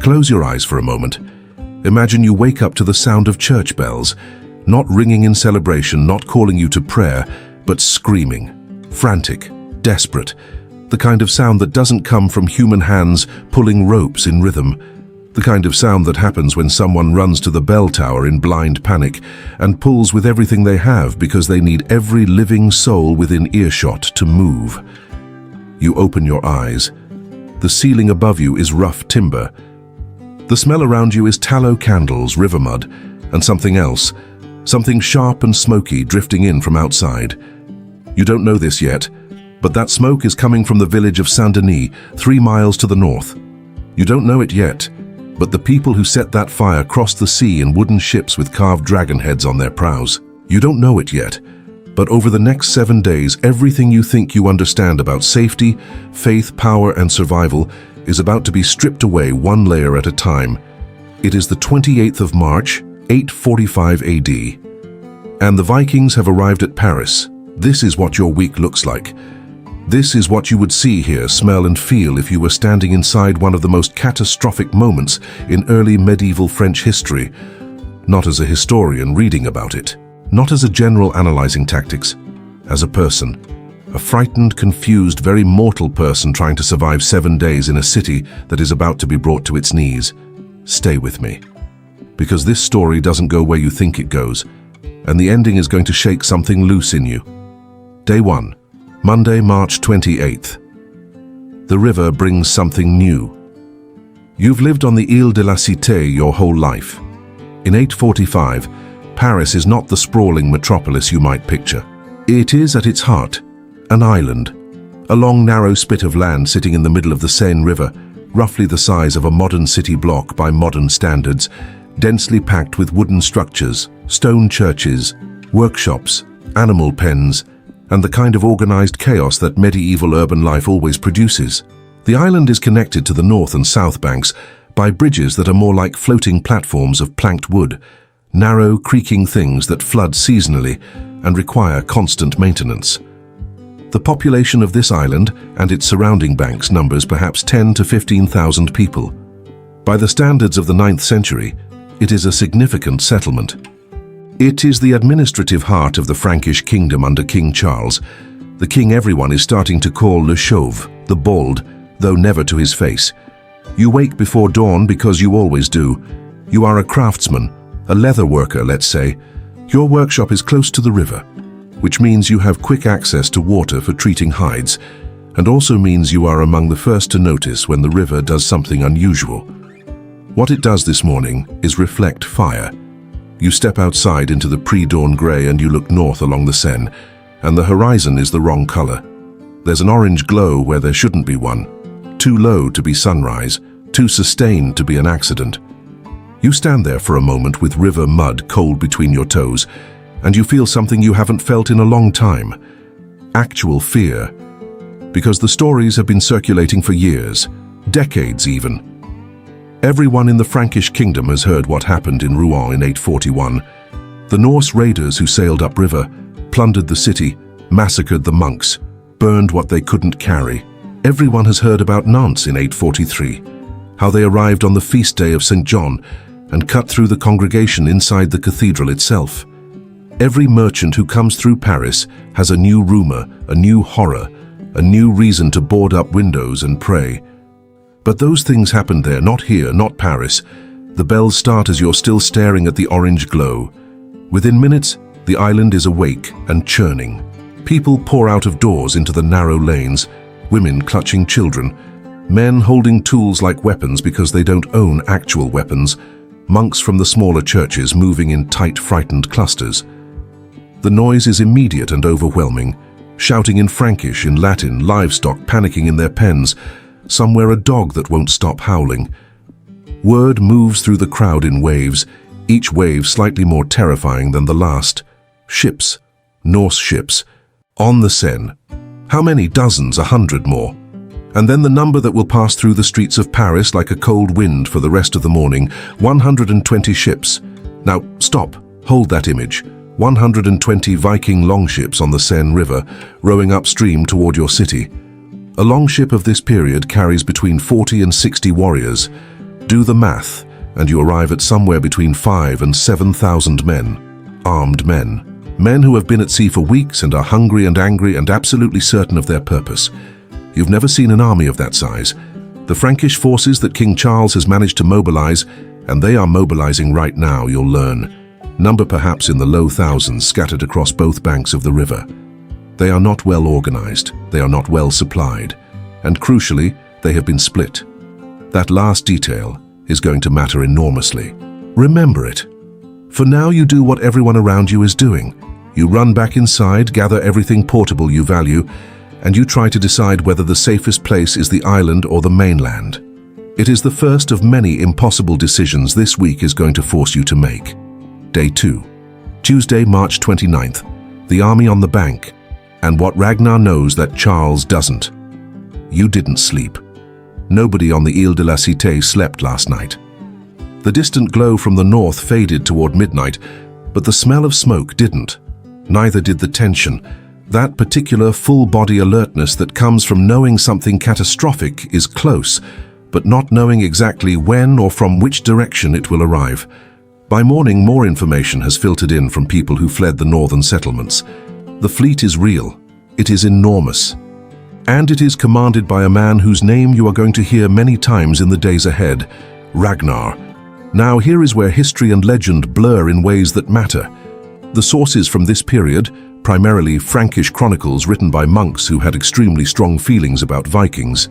Close your eyes for a moment. Imagine you wake up to the sound of church bells, not ringing in celebration, not calling you to prayer, but screaming, frantic, desperate, the kind of sound that doesn't come from human hands pulling ropes in rhythm, the kind of sound that happens when someone runs to the bell tower in blind panic and pulls with everything they have because they need every living soul within earshot to move. You open your eyes. The ceiling above you is rough timber. The smell around you is tallow candles, river mud, and something else, something sharp and smoky drifting in from outside. You don't know this yet, but that smoke is coming from the village of Saint-Denis, 3 miles to the north. You don't know it yet, but the people who set that fire crossed the sea in wooden ships with carved dragon heads on their prows. You don't know it yet, but over the next 7 days, everything you think you understand about safety, faith, power, and survival is about to be stripped away one layer at a time. It is the 28th of March, 845 AD, and the Vikings have arrived at Paris. This is what your week looks like. This is what you would see, hear, smell, and feel if you were standing inside one of the most catastrophic moments in early medieval French history, not as a historian reading about it, not as a general analyzing tactics, as a person. A frightened, confused, very mortal person trying to survive 7 days in a city that is about to be brought to its knees. Stay with me, because this story doesn't go where you think it goes, and the ending is going to shake something loose in you. Day 1, Monday, March 28th. The river brings something new. You've lived on the Ile de la Cité your whole life. In 845, Paris is not the sprawling metropolis you might picture. It is, at its heart, an island, a long narrow spit of land sitting in the middle of the Seine River, roughly the size of a modern city block by modern standards, densely packed with wooden structures, stone churches, workshops, animal pens, and the kind of organized chaos that medieval urban life always produces. The island is connected to the north and south banks by bridges that are more like floating platforms of planked wood, narrow, creaking things that flood seasonally and require constant maintenance. The population of this island and its surrounding banks numbers perhaps 10 to 15,000 people. By the standards of the 9th century, it is a significant settlement. It is the administrative heart of the Frankish kingdom under King Charles, the king everyone is starting to call Le Chauve, the bald, though never to his face. You wake before dawn because you always do. You are a craftsman, a leather worker, let's say. Your workshop is close to the river, which means you have quick access to water for treating hides, and also means you are among the first to notice when the river does something unusual. What it does this morning is reflect fire. You step outside into the pre-dawn grey and you look north along the Seine, and the horizon is the wrong color. There's an orange glow where there shouldn't be one, too low to be sunrise, too sustained to be an accident. You stand there for a moment with river mud cold between your toes, and you feel something you haven't felt in a long time. Actual fear. Because the stories have been circulating for years, decades even. Everyone in the Frankish kingdom has heard what happened in Rouen in 841. The Norse raiders who sailed upriver, plundered the city, massacred the monks, burned what they couldn't carry. Everyone has heard about Nantes in 843, how they arrived on the feast day of St. John and cut through the congregation inside the cathedral itself. Every merchant who comes through Paris has a new rumor, a new horror, a new reason to board up windows and pray. But those things happened there, not here, not Paris. The bells start as you're still staring at the orange glow. Within minutes, the island is awake and churning. People pour out of doors into the narrow lanes, women clutching children, men holding tools like weapons because they don't own actual weapons, monks from the smaller churches moving in tight, frightened clusters. The noise is immediate and overwhelming, shouting in Frankish, in Latin, livestock panicking in their pens, somewhere a dog that won't stop howling. Word moves through the crowd in waves, each wave slightly more terrifying than the last. Ships, Norse ships, on the Seine. How many? Dozens, 100 more. And then the number that will pass through the streets of Paris like a cold wind for the rest of the morning, 120 ships. Now, stop, hold that image. 120 Viking longships on the Seine River, rowing upstream toward your city. A longship of this period carries between 40 and 60 warriors. Do the math, and you arrive at somewhere between 5,000 and 7,000 men. Armed men. Men who have been at sea for weeks and are hungry and angry and absolutely certain of their purpose. You've never seen an army of that size. The Frankish forces that King Charles has managed to mobilize, and they are mobilizing right now, you'll learn. Number perhaps in the low thousands scattered across both banks of the river. They are not well organized, they are not well supplied, and crucially, they have been split. That last detail is going to matter enormously. Remember it. For now, you do what everyone around you is doing. You run back inside, gather everything portable you value, and you try to decide whether the safest place is the island or the mainland. It is the first of many impossible decisions this week is going to force you to make. Day 2. Tuesday, March 29th. The army on the bank, and what Ragnar knows that Charles doesn't. You didn't sleep. Nobody on the Ile de la Cité slept last night. The distant glow from the north faded toward midnight, but the smell of smoke didn't. Neither did the tension. That particular full-body alertness that comes from knowing something catastrophic is close, but not knowing exactly when or from which direction it will arrive. By morning, more information has filtered in from people who fled the northern settlements. The fleet is real. It is enormous. And it is commanded by a man whose name you are going to hear many times in the days ahead, Ragnar. Now here is where history and legend blur in ways that matter. The sources from this period, primarily Frankish chronicles written by monks who had extremely strong feelings about Vikings,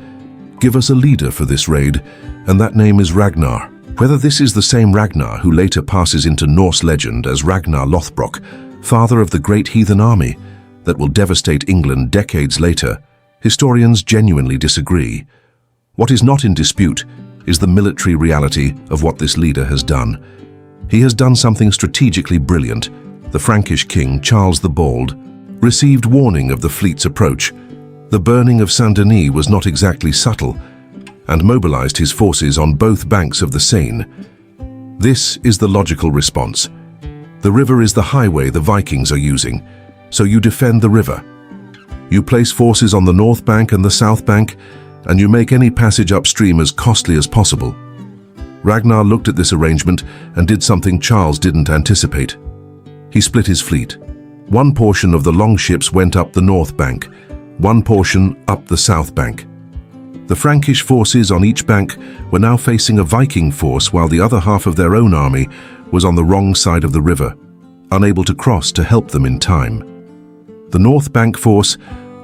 give us a leader for this raid, and that name is Ragnar. Whether this is the same Ragnar who later passes into Norse legend as Ragnar Lothbrok, father of the great heathen army that will devastate England decades later, historians genuinely disagree. What is not in dispute is the military reality of what this leader has done. He has done something strategically brilliant. The Frankish king, Charles the Bald, received warning of the fleet's approach. The burning of Saint-Denis was not exactly subtle, and mobilized his forces on both banks of the Seine. This is the logical response. The river is the highway the Vikings are using, so you defend the river. You place forces on the north bank and the south bank, and you make any passage upstream as costly as possible. Ragnar looked at this arrangement and did something Charles didn't anticipate. He split his fleet. One portion of the longships went up the north bank, one portion up the south bank. The Frankish forces on each bank were now facing a Viking force while the other half of their own army was on the wrong side of the river, unable to cross to help them in time. The north bank force,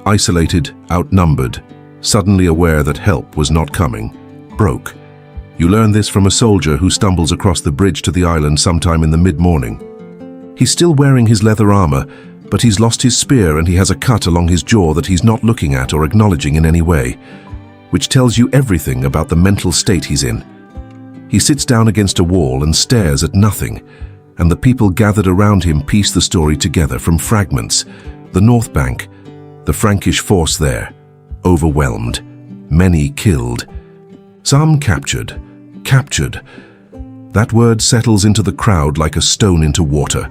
isolated, outnumbered, suddenly aware that help was not coming, broke. You learn this from a soldier who stumbles across the bridge to the island sometime in the mid-morning. He's still wearing his leather armor, but he's lost his spear and he has a cut along his jaw that he's not looking at or acknowledging in any way, which tells you everything about the mental state he's in. He sits down against a wall and stares at nothing, and the people gathered around him piece the story together from fragments. The north bank, the Frankish force there, overwhelmed, many killed, some captured. That word settles into the crowd like a stone into water.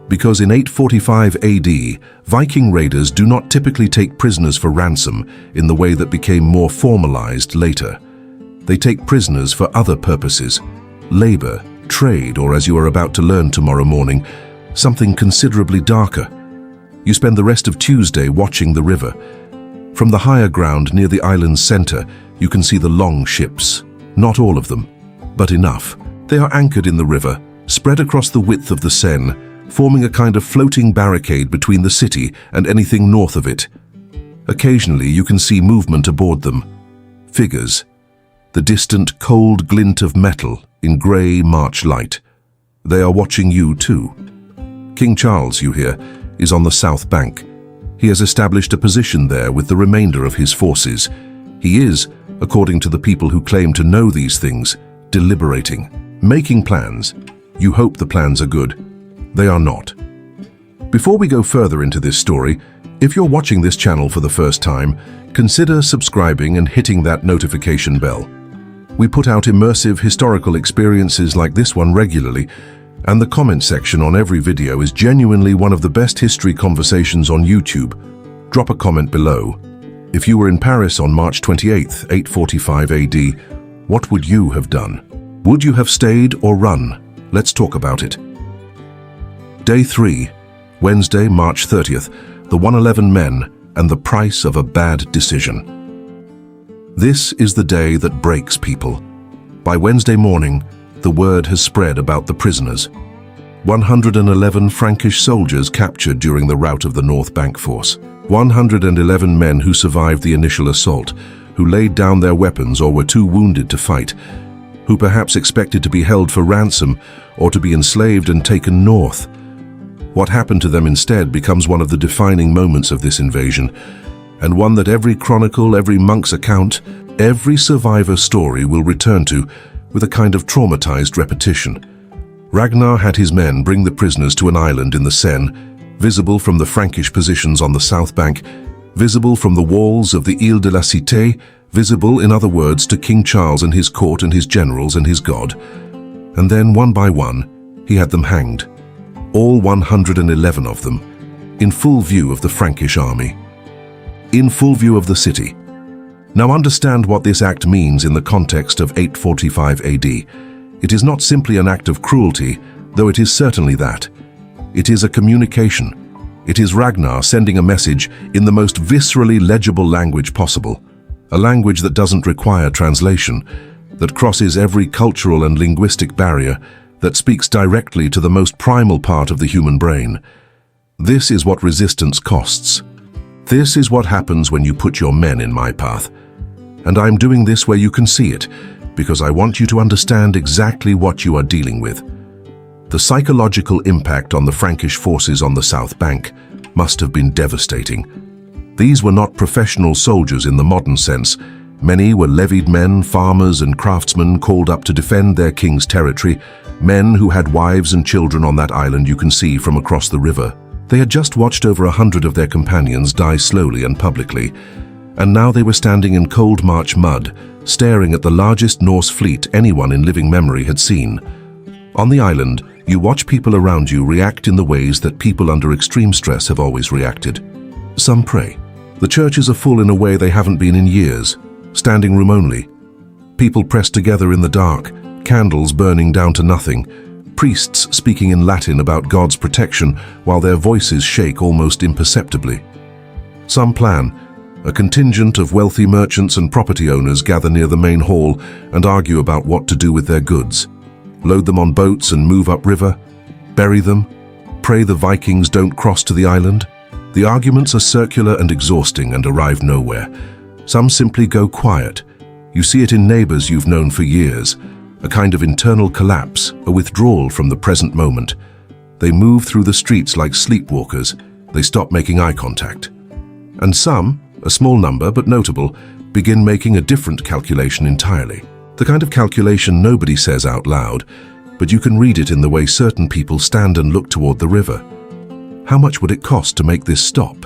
Because in 845 AD, Viking raiders do not typically take prisoners for ransom in the way that became more formalized later. They take prisoners for other purposes, labor, trade, or as you are about to learn tomorrow morning, something considerably darker. You spend the rest of Tuesday watching the river. From the higher ground near the island's center, you can see the long ships. Not all of them, but enough. They are anchored in the river, spread across the width of the Seine, forming a kind of floating barricade between the city and anything north of it. Occasionally you can see movement aboard them. Figures. The distant cold glint of metal in grey March light. They are watching you too. King Charles, you hear, is on the south bank. He has established a position there with the remainder of his forces. He is, according to the people who claim to know these things, deliberating, making plans. You hope the plans are good. They are not. Before we go further into this story, if you're watching this channel for the first time, consider subscribing and hitting that notification bell. We put out immersive historical experiences like this one regularly, and the comment section on every video is genuinely one of the best history conversations on YouTube. Drop a comment below. If you were in Paris on March 28, 845 AD, what would you have done? Would you have stayed or run? Let's talk about it. Day 3, Wednesday, March 30th, the 111 men and the price of a bad decision. This is the day that breaks people. By Wednesday morning, the word has spread about the prisoners. 111 Frankish soldiers captured during the rout of the North Bank force. 111 men who survived the initial assault, who laid down their weapons or were too wounded to fight, who perhaps expected to be held for ransom or to be enslaved and taken north. What happened to them instead becomes one of the defining moments of this invasion, and one that every chronicle, every monk's account, every survivor's story will return to with a kind of traumatized repetition. Ragnar had his men bring the prisoners to an island in the Seine, visible from the Frankish positions on the south bank, visible from the walls of the Ile de la Cité, visible, in other words, to King Charles and his court and his generals and his god. And then, one by one, he had them hanged. All 111 of them, in full view of the Frankish army, in full view of the city. Now understand what this act means in the context of 845 AD. It is not simply an act of cruelty, though it is certainly that. It is a communication. It is Ragnar sending a message in the most viscerally legible language possible, a language that doesn't require translation, that crosses every cultural and linguistic barrier, that speaks directly to the most primal part of the human brain. This is what resistance costs. This is what happens when you put your men in my path. And I'm doing this where you can see it, because I want you to understand exactly what you are dealing with. The psychological impact on the Frankish forces on the South Bank must have been devastating. These were not professional soldiers in the modern sense. Many were levied men, farmers and craftsmen called up to defend their king's territory, men who had wives and children on that island you can see from across the river. They had just watched over 100 of their companions die slowly and publicly, and now they were standing in cold March mud, staring at the largest Norse fleet anyone in living memory had seen. On the island, you watch people around you react in the ways that people under extreme stress have always reacted. Some pray. The churches are full in a way they haven't been in years, standing room only. People pressed together in the dark, candles burning down to nothing, priests speaking in Latin about God's protection while their voices shake almost imperceptibly. Some plan. A contingent of wealthy merchants and property owners gather near the main hall and argue about what to do with their goods. Load them on boats and move upriver, bury them, pray the Vikings don't cross to the island. The arguments are circular and exhausting and arrive nowhere. Some simply go quiet. You see it in neighbors you've known for years, a kind of internal collapse, a withdrawal from the present moment. They move through the streets like sleepwalkers. They stop making eye contact. And some, a small number but notable, begin making a different calculation entirely. The kind of calculation nobody says out loud, but you can read it in the way certain people stand and look toward the river. How much would it cost to make this stop?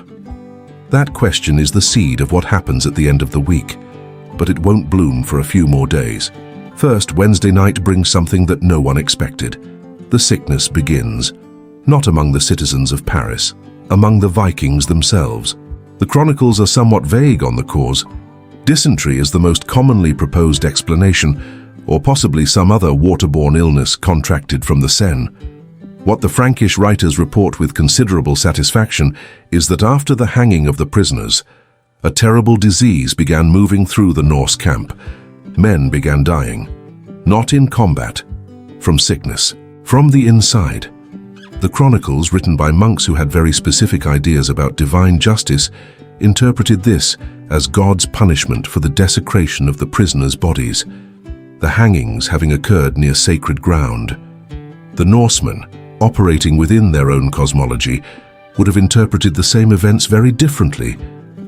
That question is the seed of what happens at the end of the week, but it won't bloom for a few more days. First, Wednesday night brings something that no one expected. The sickness begins, not among the citizens of Paris, among the Vikings themselves. The chronicles are somewhat vague on the cause. Dysentery is the most commonly proposed explanation, or possibly some other waterborne illness contracted from the Seine. What the Frankish writers report with considerable satisfaction is that after the hanging of the prisoners, a terrible disease began moving through the Norse camp. Men began dying, not in combat, from sickness, from the inside. The chronicles, written by monks who had very specific ideas about divine justice, interpreted this as God's punishment for the desecration of the prisoners' bodies, the hangings having occurred near sacred ground. The Norsemen, operating within their own cosmology, would have interpreted the same events very differently,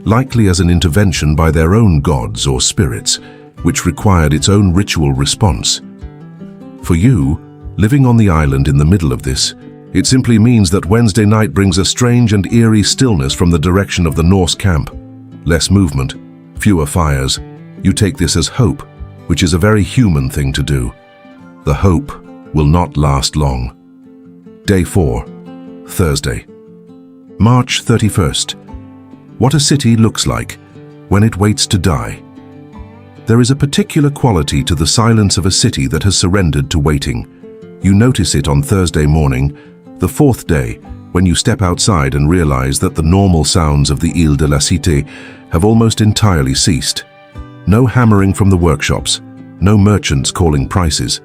likely as an intervention by their own gods or spirits, which required its own ritual response. For you, living on the island in the middle of this, it simply means that Wednesday night brings a strange and eerie stillness from the direction of the Norse camp. Less movement, fewer fires. You take this as hope, which is a very human thing to do. The hope will not last long. Day 4, Thursday, March 31st. What a city looks like when it waits to die. There is a particular quality to the silence of a city that has surrendered to waiting. You notice it on Thursday morning, the fourth day, when you step outside and realize that the normal sounds of the Ile de la Cité have almost entirely ceased. No hammering from the workshops, no merchants calling prices.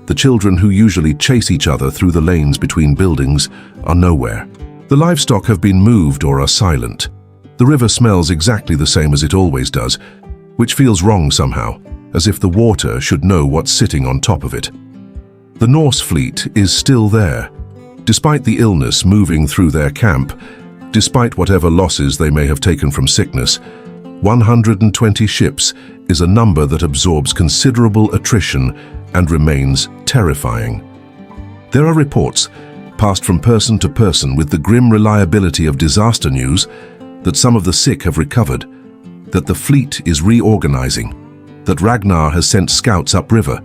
The children who usually chase each other through the lanes between buildings are nowhere. The livestock have been moved or are silent. The river smells exactly the same as it always does, which feels wrong somehow, as if the water should know what's sitting on top of it. The Norse fleet is still there, despite the illness moving through their camp, despite whatever losses they may have taken from sickness. 120 ships is a number that absorbs considerable attrition and remains terrifying. There are reports, passed from person to person with the grim reliability of disaster news, that some of the sick have recovered, that the fleet is reorganizing, that Ragnar has sent scouts upriver,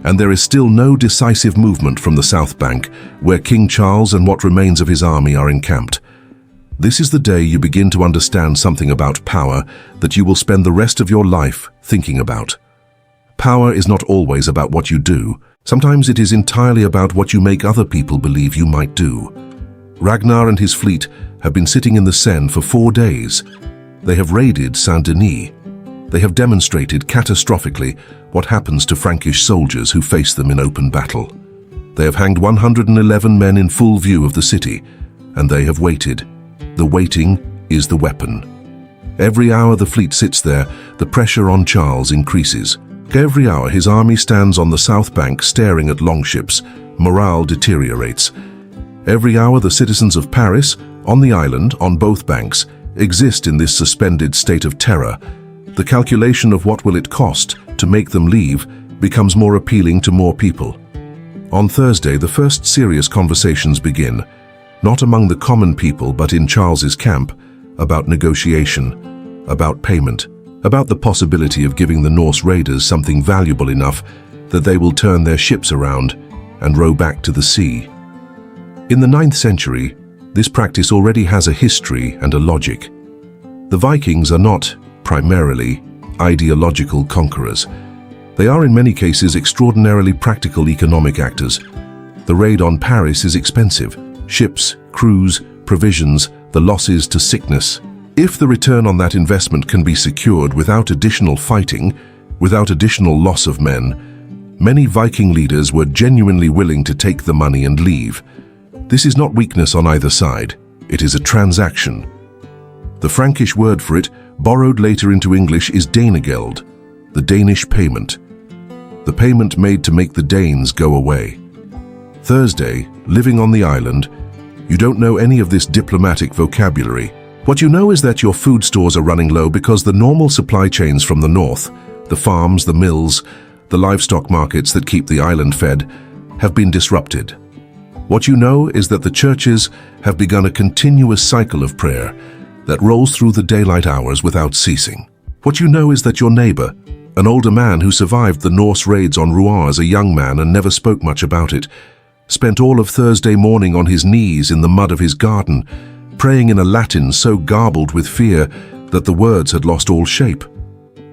and there is still no decisive movement from the South Bank, where King Charles and what remains of his army are encamped. This is the day you begin to understand something about power that you will spend the rest of your life thinking about. Power is not always about what you do. Sometimes it is entirely about what you make other people believe you might do. Ragnar and his fleet have been sitting in the Seine for 4 days. They have raided Saint-Denis. They have demonstrated catastrophically what happens to Frankish soldiers who face them in open battle. They have hanged 111 men in full view of the city, and they have waited. The waiting is the weapon. Every hour the fleet sits there, the pressure on Charles increases. Every hour his army stands on the south bank staring at longships. Morale deteriorates. Every hour the citizens of Paris, on the island, on both banks, exist in this suspended state of terror. The calculation of what will it cost to make them leave becomes more appealing to more people. On Thursday, the first serious conversations begin, not among the common people but in Charles's camp, about negotiation, about payment, about the possibility of giving the Norse raiders something valuable enough that they will turn their ships around and row back to the sea. In the 9th century, this practice already has a history and a logic. The Vikings are not, primarily, ideological conquerors. They are in many cases extraordinarily practical economic actors. The raid on Paris is expensive. Ships, crews, provisions, the losses to sickness. If the return on that investment can be secured without additional fighting, without additional loss of men, many Viking leaders were genuinely willing to take the money and leave. This is not weakness on either side. It is a transaction. The Frankish word for it, borrowed later into English, is Danegeld, the Danish payment. The payment made to make the Danes go away. Thursday, living on the island, you don't know any of this diplomatic vocabulary. What you know is that your food stores are running low because the normal supply chains from the north, the farms, the mills, the livestock markets that keep the island fed, have been disrupted. What you know is that the churches have begun a continuous cycle of prayer that rolls through the daylight hours without ceasing. What you know is that your neighbor, an older man who survived the Norse raids on Rouen as a young man and never spoke much about it, spent all of Thursday morning on his knees in the mud of his garden, praying in a Latin so garbled with fear that the words had lost all shape.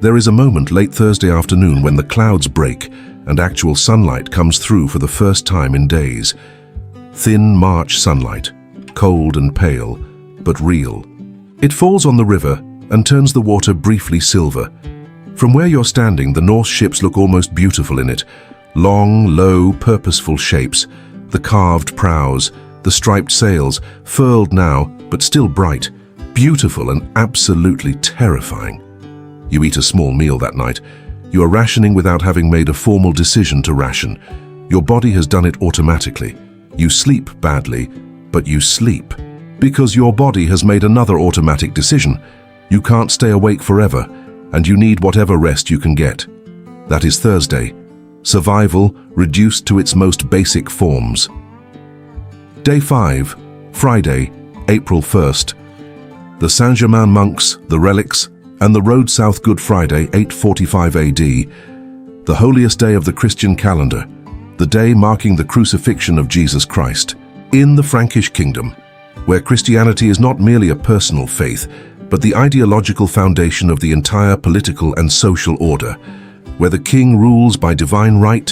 There is a moment late Thursday afternoon when the clouds break and actual sunlight comes through for the first time in days. Thin March sunlight, cold and pale, but real. It falls on the river and turns the water briefly silver. From where you're standing, the Norse ships look almost beautiful in it. Long, low, purposeful shapes, the carved prows, the striped sails, furled now, but still bright, beautiful and absolutely terrifying. You eat a small meal that night. You are rationing without having made a formal decision to ration. Your body has done it automatically. You sleep badly, but you sleep. Because your body has made another automatic decision. You can't stay awake forever, and you need whatever rest you can get. That is Thursday. Survival reduced to its most basic forms. Day 5, Friday, April 1st. The Saint-Germain monks, the relics, and the road south Good Friday, 845 AD, the holiest day of the Christian calendar, the day marking the crucifixion of Jesus Christ. In the Frankish kingdom, where Christianity is not merely a personal faith, but the ideological foundation of the entire political and social order, where the king rules by divine right,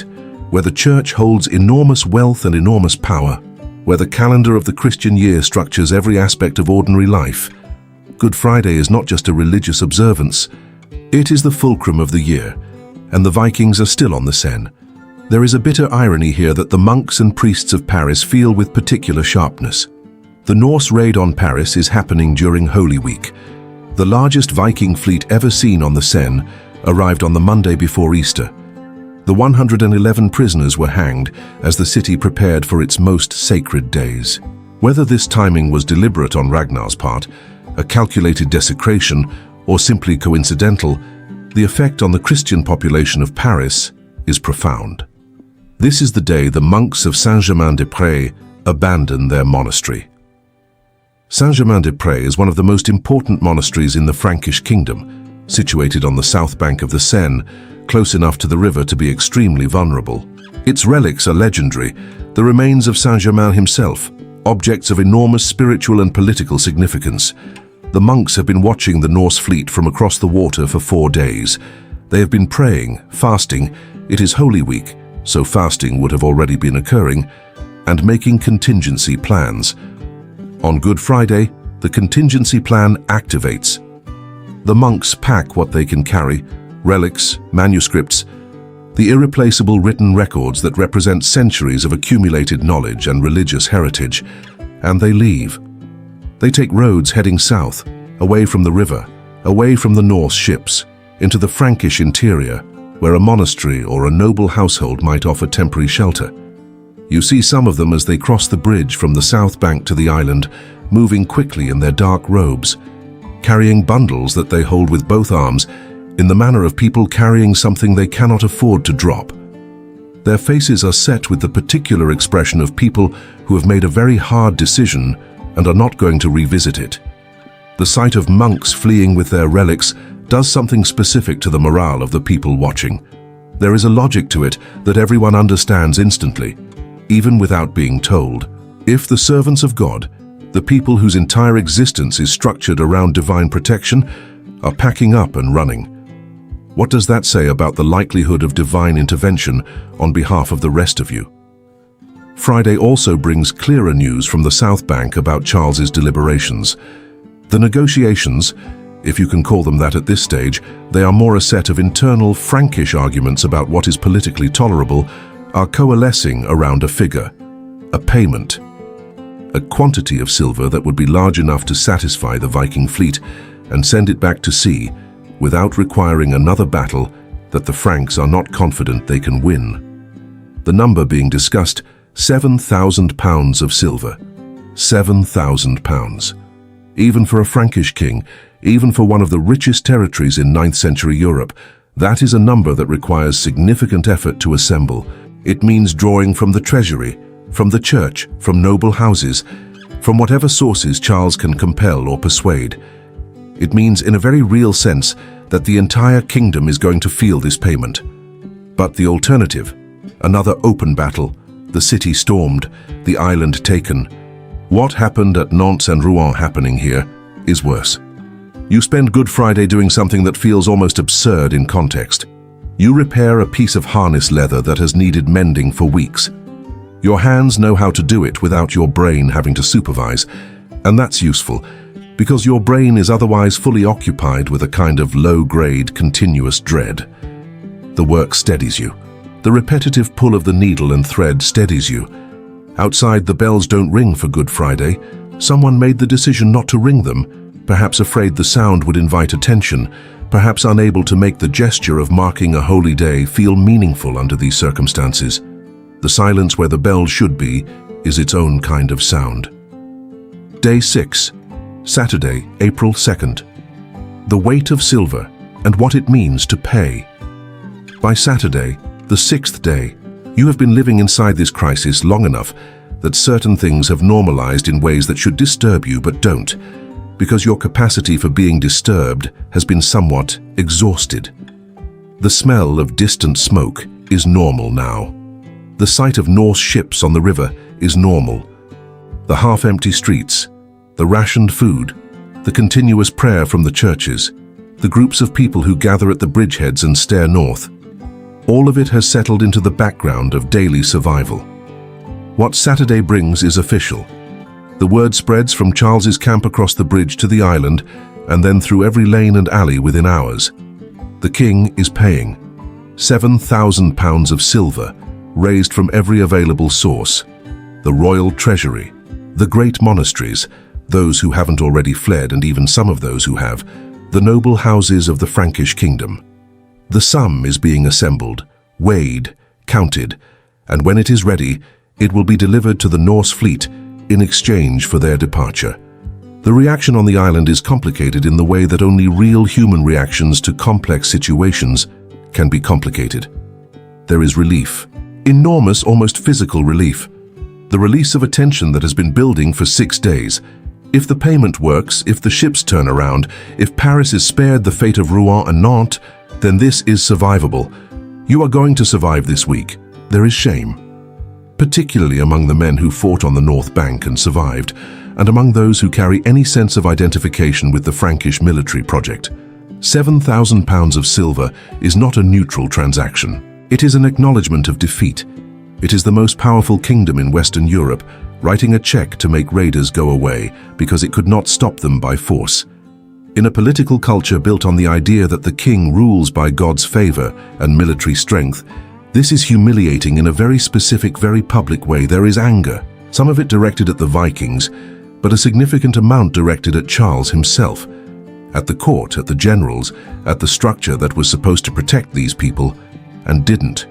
where the church holds enormous wealth and enormous power, where the calendar of the Christian year structures every aspect of ordinary life. Good Friday is not just a religious observance, it is the fulcrum of the year, and the Vikings are still on the Seine. There is a bitter irony here that the monks and priests of Paris feel with particular sharpness. The Norse raid on Paris is happening during Holy Week. The largest Viking fleet ever seen on the Seine arrived on the Monday before Easter. The 111 prisoners were hanged as the city prepared for its most sacred days. Whether this timing was deliberate on Ragnar's part, a calculated desecration, or simply coincidental, the effect on the Christian population of Paris is profound. This is the day the monks of Saint-Germain-des-Prés abandon their monastery. Saint-Germain-des-Prés is one of the most important monasteries in the Frankish kingdom, situated on the south bank of the Seine, close enough to the river to be extremely vulnerable. Its relics are legendary, the remains of Saint-Germain himself, objects of enormous spiritual and political significance. The monks have been watching the Norse fleet from across the water for 4 days. They have been praying, fasting, it is Holy Week, so fasting would have already been occurring, and making contingency plans. On Good Friday, the contingency plan activates. The monks pack what they can carry, relics, manuscripts, the irreplaceable written records that represent centuries of accumulated knowledge and religious heritage, and they leave. They take roads heading south, away from the river, away from the Norse ships, into the Frankish interior, where a monastery or a noble household might offer temporary shelter. You see some of them as they cross the bridge from the south bank to the island, moving quickly in their dark robes, carrying bundles that they hold with both arms, in the manner of people carrying something they cannot afford to drop. Their faces are set with the particular expression of people who have made a very hard decision and are not going to revisit it. The sight of monks fleeing with their relics does something specific to the morale of the people watching. There is a logic to it that everyone understands instantly, even without being told. If the servants of God, the people whose entire existence is structured around divine protection, are packing up and running, what does that say about the likelihood of divine intervention on behalf of the rest of you? Friday also brings clearer news from the South Bank about Charles's deliberations. The negotiations, if you can call them that at this stage, they are more a set of internal Frankish arguments about what is politically tolerable, are coalescing around a figure, a payment, a quantity of silver that would be large enough to satisfy the Viking fleet and send it back to sea without requiring another battle that the Franks are not confident they can win. The number being discussed, 7,000 pounds of silver. 7,000 pounds. Even for a Frankish king, even for one of the richest territories in 9th century Europe, that is a number that requires significant effort to assemble. It means drawing from the treasury, from the church, from noble houses, from whatever sources Charles can compel or persuade. It means in a very real sense that the entire kingdom is going to feel this payment. But the alternative, another open battle, the city stormed, the island taken. What happened at Nantes and Rouen happening here is worse. You spend Good Friday doing something that feels almost absurd in context. You repair a piece of harness leather that has needed mending for weeks. Your hands know how to do it without your brain having to supervise, and that's useful, because your brain is otherwise fully occupied with a kind of low-grade, continuous dread. The work steadies you. The repetitive pull of the needle and thread steadies you. Outside, the bells don't ring for Good Friday. Someone made the decision not to ring them, perhaps afraid the sound would invite attention, perhaps unable to make the gesture of marking a holy day feel meaningful under these circumstances. The silence where the bell should be is its own kind of sound. Day 6. Saturday, April 2nd. The weight of silver and what it means to pay. By Saturday, the 6th day, you have been living inside this crisis long enough that certain things have normalized in ways that should disturb you but don't, because your capacity for being disturbed has been somewhat exhausted. The smell of distant smoke is normal now. The sight of Norse ships on the river is normal. The half-empty streets, the rationed food, the continuous prayer from the churches, the groups of people who gather at the bridgeheads and stare north. All of it has settled into the background of daily survival. What Saturday brings is official. The word spreads from Charles's camp across the bridge to the island, and then through every lane and alley within hours. The king is paying. £7,000 of silver, raised from every available source. The royal treasury, the great monasteries, those who haven't already fled and even some of those who have, the noble houses of the Frankish kingdom. The sum is being assembled, weighed, counted, and when it is ready, it will be delivered to the Norse fleet in exchange for their departure. The reaction on the island is complicated in the way that only real human reactions to complex situations can be complicated. There is relief, enormous, almost physical relief. The release of a tension that has been building for 6 days. If the payment works, if the ships turn around, if Paris is spared the fate of Rouen and Nantes, then this is survivable. You are going to survive this week. There is shame, particularly among the men who fought on the North Bank and survived, and among those who carry any sense of identification with the Frankish military project. £7,000 of silver is not a neutral transaction. It is an acknowledgement of defeat. It is the most powerful kingdom in Western Europe, writing a check to make raiders go away because it could not stop them by force. In a political culture built on the idea that the king rules by God's favor and military strength, this is humiliating in a very specific, very public way. There is anger, some of it directed at the Vikings, but a significant amount directed at Charles himself, at the court, at the generals, at the structure that was supposed to protect these people and didn't.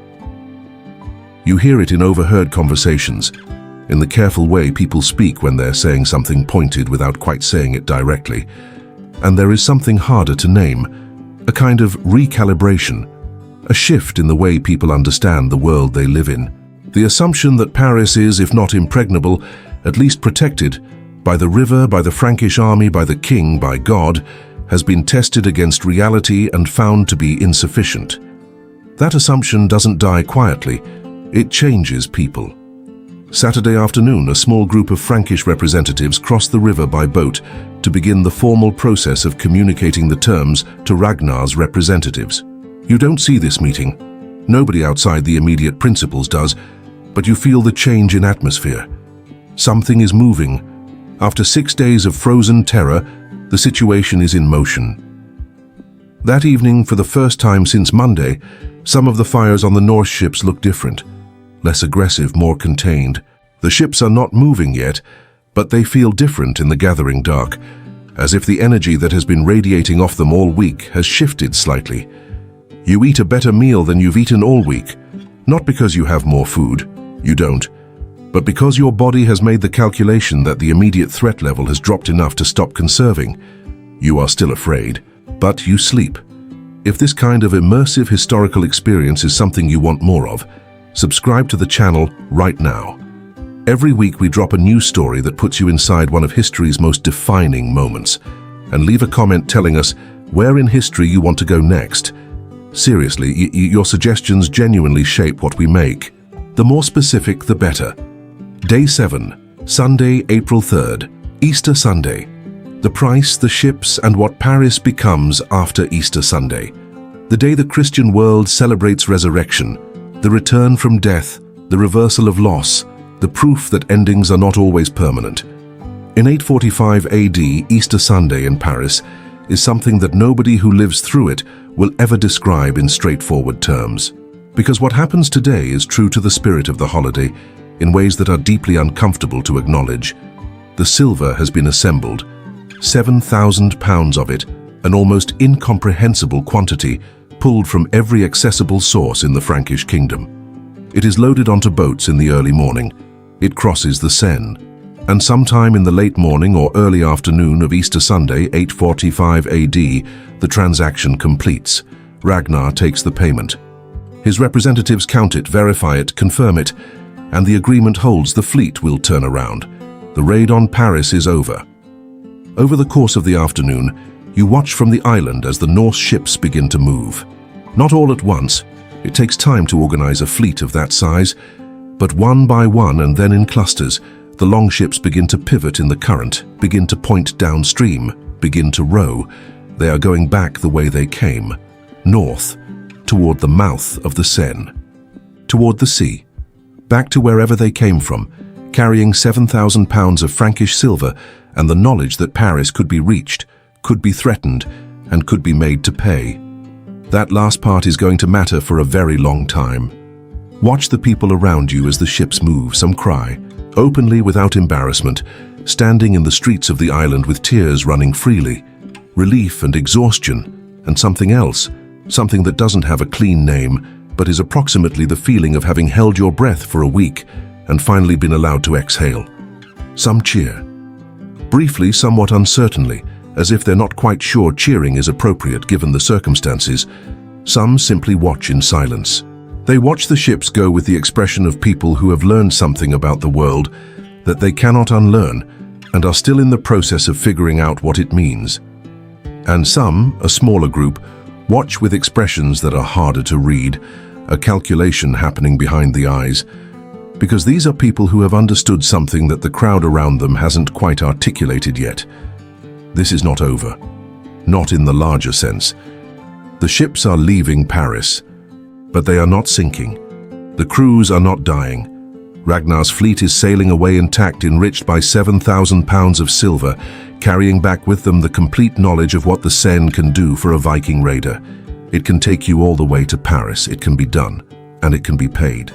You hear it in overheard conversations, in the careful way people speak when they're saying something pointed without quite saying it directly. And there is something harder to name, a kind of recalibration, a shift in the way people understand the world they live in. The assumption that Paris is, if not impregnable, at least protected, by the river, by the Frankish army, by the king, by God, has been tested against reality and found to be insufficient. That assumption doesn't die quietly, it changes people. Saturday afternoon, a small group of Frankish representatives crossed the river by boat to begin the formal process of communicating the terms to Ragnar's representatives. You don't see this meeting. Nobody outside the immediate principals does, but you feel the change in atmosphere. Something is moving. After 6 days of frozen terror, the situation is in motion. That evening, for the first time since Monday, some of the fires on the Norse ships look different. Less aggressive, more contained. The ships are not moving yet, but they feel different in the gathering dark, as if the energy that has been radiating off them all week has shifted slightly. You eat a better meal than you've eaten all week, not because you have more food, you don't, but because your body has made the calculation that the immediate threat level has dropped enough to stop conserving. You are still afraid, but you sleep. If this kind of immersive historical experience is something you want more of, subscribe to the channel right now. Every week we drop a new story that puts you inside one of history's most defining moments, and leave a comment telling us where in history you want to go next. Seriously, your suggestions genuinely shape what we make. The more specific, the better. Day 7, Sunday, April 3rd, Easter Sunday. The price, the ships, and what Paris becomes after Easter Sunday. The day the Christian world celebrates resurrection, the return from death, the reversal of loss, the proof that endings are not always permanent. In 845 AD, Easter Sunday in Paris is something that nobody who lives through it will ever describe in straightforward terms. Because what happens today is true to the spirit of the holiday in ways that are deeply uncomfortable to acknowledge. The silver has been assembled, £7,000 of it, an almost incomprehensible quantity, pulled from every accessible source in the Frankish kingdom. It is loaded onto boats in the early morning. It crosses the Seine, and sometime in the late morning or early afternoon of Easter Sunday, 845 AD, the transaction completes. Ragnar takes the payment. His representatives count it, verify it, confirm it, and the agreement holds. The fleet will turn around. The raid on Paris is over. Over the course of the afternoon, you watch from the island as the Norse ships begin to move. Not all at once. It takes time to organize a fleet of that size, but one by one and then in clusters, the longships begin to pivot in the current, begin to point downstream. begin to row, they are going back the way they came, north, toward the mouth of the Seine, toward the sea, back to wherever they came from, carrying 7,000 pounds of Frankish silver and the knowledge that Paris could be reached, could be threatened, and could be made to pay. That last part is going to matter for a very long time. Watch the people around you as the ships move. Some cry, openly without embarrassment, standing in the streets of the island with tears running freely. Relief and exhaustion, and something else, something that doesn't have a clean name, but is approximately the feeling of having held your breath for a week and finally been allowed to exhale. Some cheer. Briefly, somewhat uncertainly, as if they're not quite sure cheering is appropriate given the circumstances. Some simply watch in silence. They watch the ships go with the expression of people who have learned something about the world that they cannot unlearn and are still in the process of figuring out what it means. And some, a smaller group, watch with expressions that are harder to read, a calculation happening behind the eyes, because these are people who have understood something that the crowd around them hasn't quite articulated yet. This is not over, not in the larger sense. The ships are leaving Paris, but they are not sinking. The crews are not dying. Ragnar's fleet is sailing away intact, enriched by 7,000 pounds of silver, carrying back with them the complete knowledge of what the Seine can do for a Viking raider. It can take you all the way to Paris. It can be done, and it can be paid.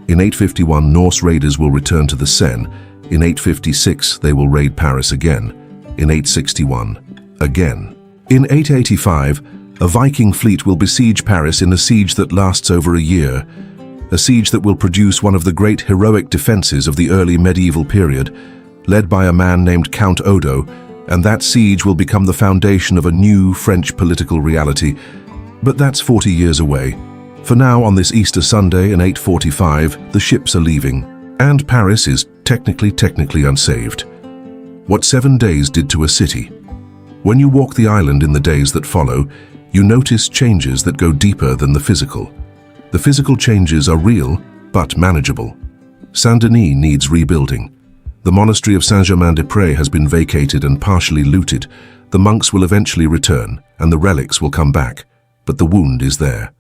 In 851, Norse raiders will return to the Seine. In 856, they will raid Paris again. In 861, again. In 885, a Viking fleet will besiege Paris in a siege that lasts over a year, a siege that will produce one of the great heroic defenses of the early medieval period, led by a man named Count Odo, and that siege will become the foundation of a new French political reality. But that's 40 years away. For now, on this Easter Sunday in 845, the ships are leaving, and Paris is technically unsaved. What 7 days did to a city. When you walk the island in the days that follow, you notice changes that go deeper than the physical. The physical changes are real, but manageable. Saint-Denis needs rebuilding. The monastery of Saint-Germain-des-Prés has been vacated and partially looted. The monks will eventually return, and the relics will come back, but the wound is there.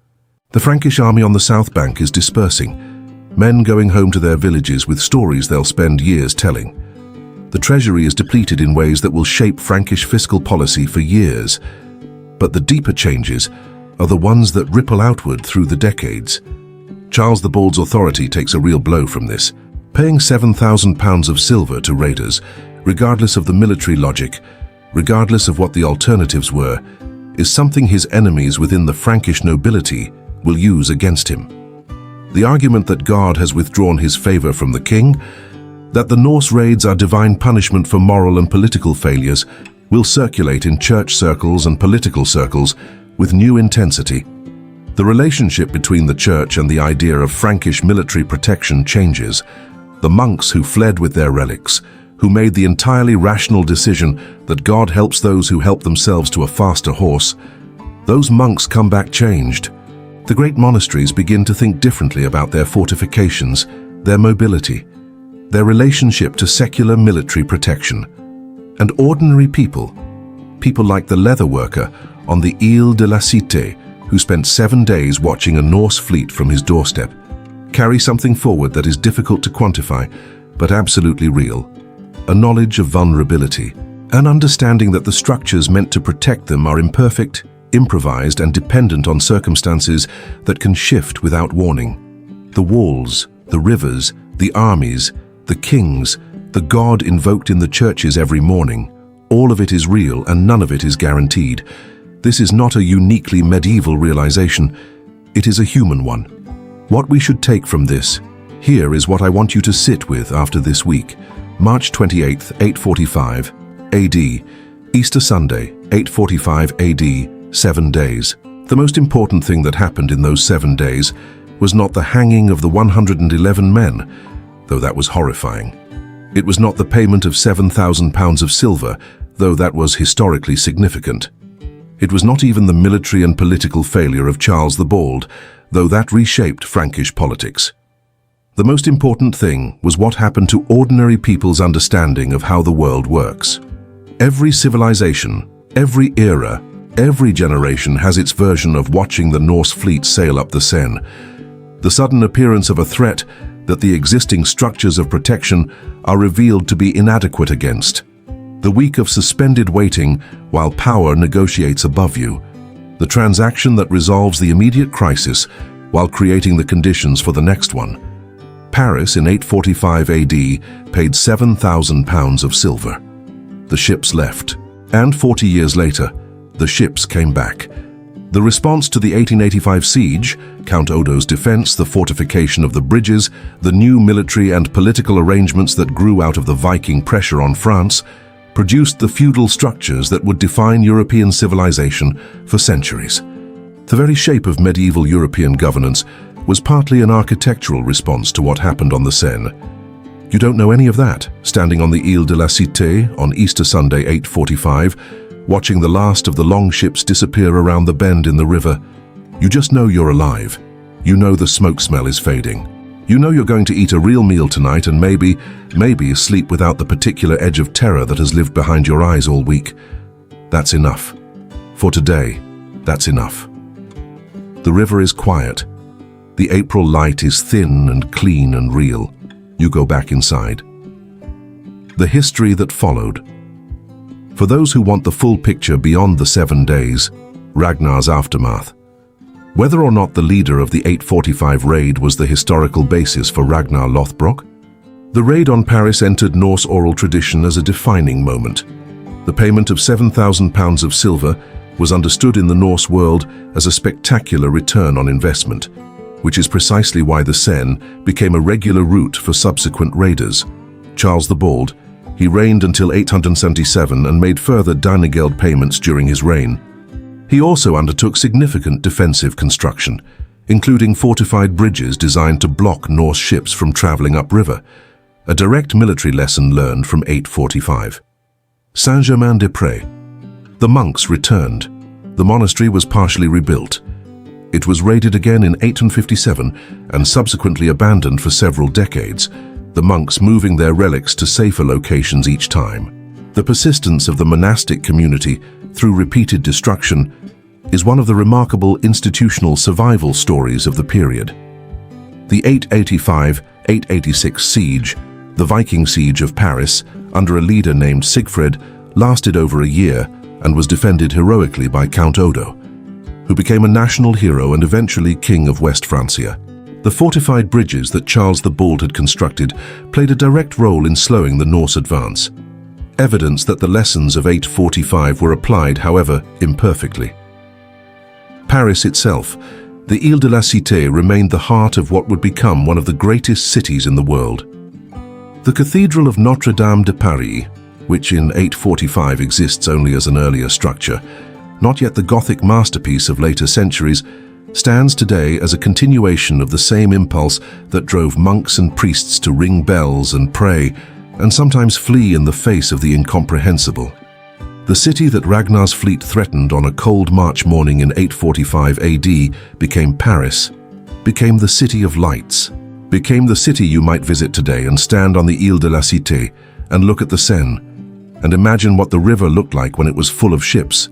The Frankish army on the south bank is dispersing, men going home to their villages with stories they'll spend years telling. The treasury is depleted in ways that will shape Frankish fiscal policy for years. But the deeper changes are the ones that ripple outward through the decades. Charles the Bald's authority takes a real blow from this, paying 7,000 pounds of silver to raiders, regardless of the military logic, regardless of what the alternatives were, is something his enemies within the Frankish nobility will use against him. The argument that God has withdrawn his favor from the king, that the Norse raids are divine punishment for moral and political failures, will circulate in church circles and political circles with new intensity. The relationship between the church and the idea of Frankish military protection changes. The monks who fled with their relics, who made the entirely rational decision that God helps those who help themselves to a faster horse, those monks come back changed. The great monasteries begin to think differently about their fortifications, their mobility, their relationship to secular military protection. And ordinary people, people like the leather worker on the Ile de la Cité, who spent 7 days watching a Norse fleet from his doorstep, carry something forward that is difficult to quantify, but absolutely real. A knowledge of vulnerability, an understanding that the structures meant to protect them are imperfect, improvised, and dependent on circumstances that can shift without warning. The walls, the rivers, the armies, the kings, the God invoked in the churches every morning, all of it is real and none of it is guaranteed. This is not a uniquely medieval realization, it is a human one. What we should take from this, here is what I want you to sit with after this week. March 28th, 845 AD, Easter Sunday, 845 AD, 7 days. The most important thing that happened in those 7 days was not the hanging of the 111 men, though that was horrifying. It was not the payment of 7,000 pounds of silver, though that was historically significant. It was not even the military and political failure of Charles the Bald, though that reshaped Frankish politics. The most important thing was what happened to ordinary people's understanding of how the world works. Every civilization, every era, every generation has its version of watching the Norse fleet sail up the Seine. The sudden appearance of a threat that the existing structures of protection are revealed to be inadequate against. The week of suspended waiting while power negotiates above you. The transaction that resolves the immediate crisis while creating the conditions for the next one. Paris in 845 AD paid 7,000 pounds of silver. The ships left, and 40 years later, the ships came back. The response to the 1885 siege, Count Odo's defense, the fortification of the bridges, the new military and political arrangements that grew out of the Viking pressure on France, produced the feudal structures that would define European civilization for centuries. The very shape of medieval European governance was partly an architectural response to what happened on the Seine. You don't know any of that, standing on the Île de la Cité on Easter Sunday 845, watching the last of the longships disappear around the bend in the river. You just know you're alive. You know the smoke smell is fading. You know you're going to eat a real meal tonight and maybe sleep without the particular edge of terror that has lived behind your eyes all week. That's enough. For today, that's enough. The river is quiet. The April light is thin and clean and real. You go back inside. The history that followed. For those who want the full picture beyond the 7 days, Ragnar's aftermath. Whether or not the leader of the 845 raid was the historical basis for Ragnar Lothbrok, the raid on Paris entered Norse oral tradition as a defining moment. The payment of 7,000 pounds of silver was understood in the Norse world as a spectacular return on investment, which is precisely why the Seine became a regular route for subsequent raiders. Charles the Bald, he reigned until 877 and made further Danegeld payments during his reign. He also undertook significant defensive construction, including fortified bridges designed to block Norse ships from traveling upriver, a direct military lesson learned from 845. Saint-Germain-des-Prés. The monks returned. The monastery was partially rebuilt. It was raided again in 857 and subsequently abandoned for several decades, the monks moving their relics to safer locations each time. The persistence of the monastic community through repeated destruction is one of the remarkable institutional survival stories of the period. The 885-886 siege, the Viking siege of Paris, under a leader named Sigfrid, lasted over a year and was defended heroically by Count Odo, who became a national hero and eventually king of West Francia. The fortified bridges that Charles the Bald had constructed played a direct role in slowing the Norse advance. Evidence that the lessons of 845 were applied, however, imperfectly. Paris itself, the Île de la Cité, remained the heart of what would become one of the greatest cities in the world. The Cathedral of Notre-Dame de Paris, which in 845 exists only as an earlier structure, not yet the Gothic masterpiece of later centuries, stands today as a continuation of the same impulse that drove monks and priests to ring bells and pray, and sometimes flee in the face of the incomprehensible. The city that Ragnar's fleet threatened on a cold March morning in 845 AD became Paris, became the city of lights, became the city you might visit today and stand on the Île de la Cité and look at the Seine and imagine what the river looked like when it was full of ships.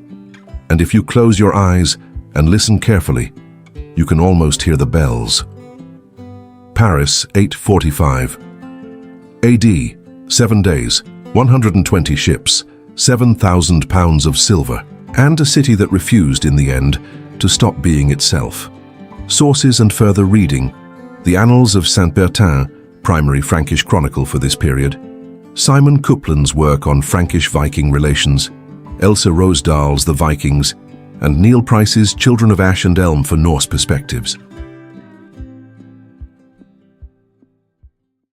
And if you close your eyes and listen carefully, you can almost hear the bells. Paris, 845 AD. 7 days, 120 ships, 7,000 pounds of silver, and a city that refused in the end to stop being itself. Sources and further reading: The Annals of Saint-Bertin, primary Frankish chronicle for this period; Simon Coupland's work on Frankish-Viking relations; Elsa Rosedahl's The Vikings; and Neil Price's Children of Ash and Elm for Norse Perspectives.